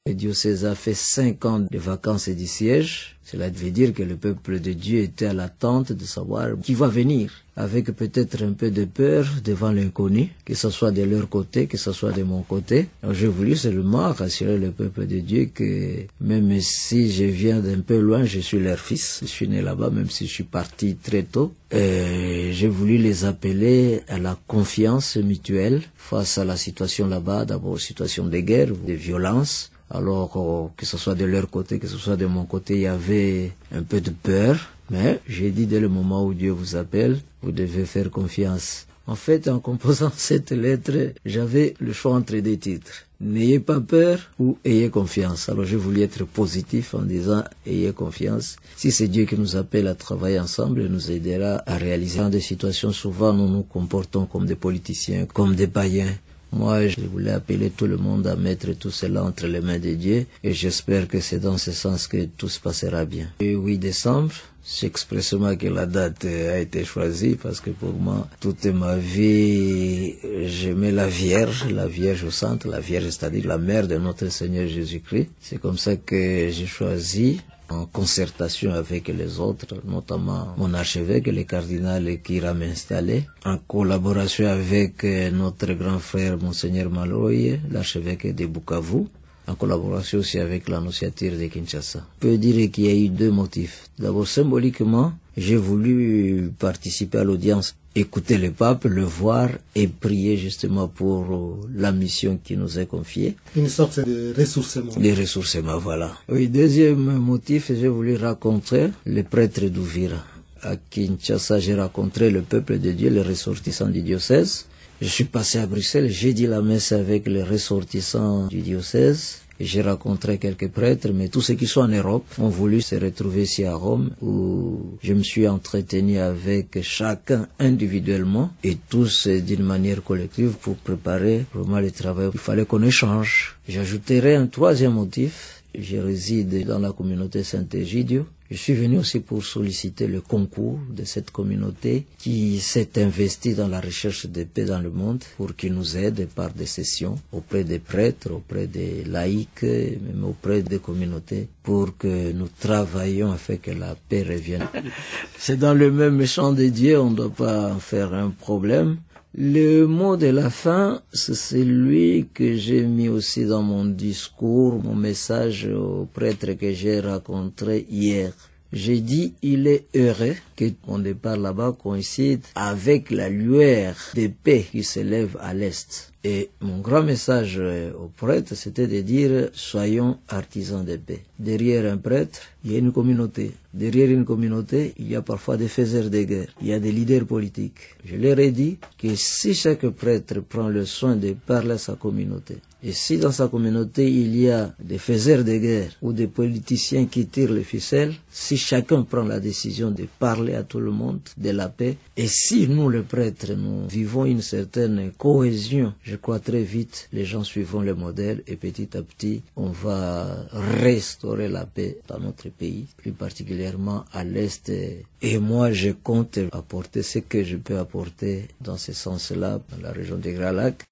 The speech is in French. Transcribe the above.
Le diocèse a fait 5 ans de vacances et du siège. Cela veut dire que le peuple de Dieu était à l'attente de savoir qui va venir, avec peut-être un peu de peur devant l'inconnu, que ce soit de leur côté, que ce soit de mon côté. Donc j'ai voulu seulement rassurer le peuple de Dieu que même si je viens d'un peu loin, je suis leur fils. Je suis né là-bas, même si je suis parti très tôt. J'ai voulu les appeler à la confiance mutuelle face à la situation là-bas, d'abord situation de guerre, de violence. Alors, que ce soit de leur côté, que ce soit de mon côté, il y avait un peu de peur. Mais j'ai dit dès le moment où Dieu vous appelle, vous devez faire confiance. En fait, en composant cette lettre, j'avais le choix entre 2 titres. N'ayez pas peur ou ayez confiance. Alors j'ai voulu être positif en disant ayez confiance. Si c'est Dieu qui nous appelle à travailler ensemble, il nous aidera à réaliser. Dans des situations, souvent nous nous comportons comme des politiciens, comme des païens. Moi, je voulais appeler tout le monde à mettre tout cela entre les mains de Dieu et j'espère que c'est dans ce sens que tout se passera bien. Le 8 décembre, c'est expressément que la date a été choisie parce que pour moi, toute ma vie, j'aimais la Vierge Sainte, la Vierge, c'est-à-dire la mère de notre Seigneur Jésus-Christ. C'est comme ça que j'ai choisi, en concertation avec les autres, notamment mon archevêque, le cardinal qui m'a installé, en collaboration avec notre grand frère Monseigneur Maloye, l'archevêque de Bukavu, en collaboration aussi avec l'annonciature de Kinshasa. On peut dire qu'il y a eu 2 motifs. D'abord, symboliquement, j'ai voulu participer à l'audience, écouter le pape, le voir et prier justement pour la mission qui nous est confiée. Une sorte de ressourcement. De ressourcement, voilà. Oui, deuxième motif, j'ai voulu rencontrer le prêtre d'Ouvira. À Kinshasa, j'ai rencontré le peuple de Dieu, les ressortissants du diocèse. Je suis passé à Bruxelles, j'ai dit la messe avec les ressortissants du diocèse. J'ai rencontré quelques prêtres, mais tous ceux qui sont en Europe ont voulu se retrouver ici à Rome, où je me suis entretenu avec chacun individuellement et tous d'une manière collective pour préparer vraiment le travail. Il fallait qu'on échange. J'ajouterai un 3e motif. Je réside dans la communauté Saint-Egidio. Je suis venu aussi pour solliciter le concours de cette communauté qui s'est investie dans la recherche de paix dans le monde pour qu'il nous aide par des sessions auprès des prêtres, auprès des laïcs, même auprès des communautés pour que nous travaillions afin que la paix revienne. C'est dans le même champ de Dieu, on ne doit pas en faire un problème. Le mot de la fin, c'est celui que j'ai mis aussi dans mon discours, mon message au prêtre que j'ai rencontré hier. J'ai dit, il est heureux que mon départ là-bas coïncide avec la lueur de paix qui s'élève à l'Est. Et mon grand message au prêtre, c'était de dire, soyons artisans de paix. Derrière un prêtre, il y a une communauté. Derrière une communauté, il y a parfois des faiseurs de guerre. Il y a des leaders politiques. Je leur ai dit que si chaque prêtre prend le soin de parler à sa communauté, et si dans sa communauté il y a des faiseurs de guerre ou des politiciens qui tirent les ficelles, si chacun prend la décision de parler à tout le monde de la paix, et si nous, les prêtres, nous vivons une certaine cohésion, je crois très vite les gens suivront le modèle et petit à petit on va restaurer la paix dans notre pays, plus particulièrement à l'Est. Et moi je compte apporter ce que je peux apporter dans ce sens-là, dans la région des Grands Lacs.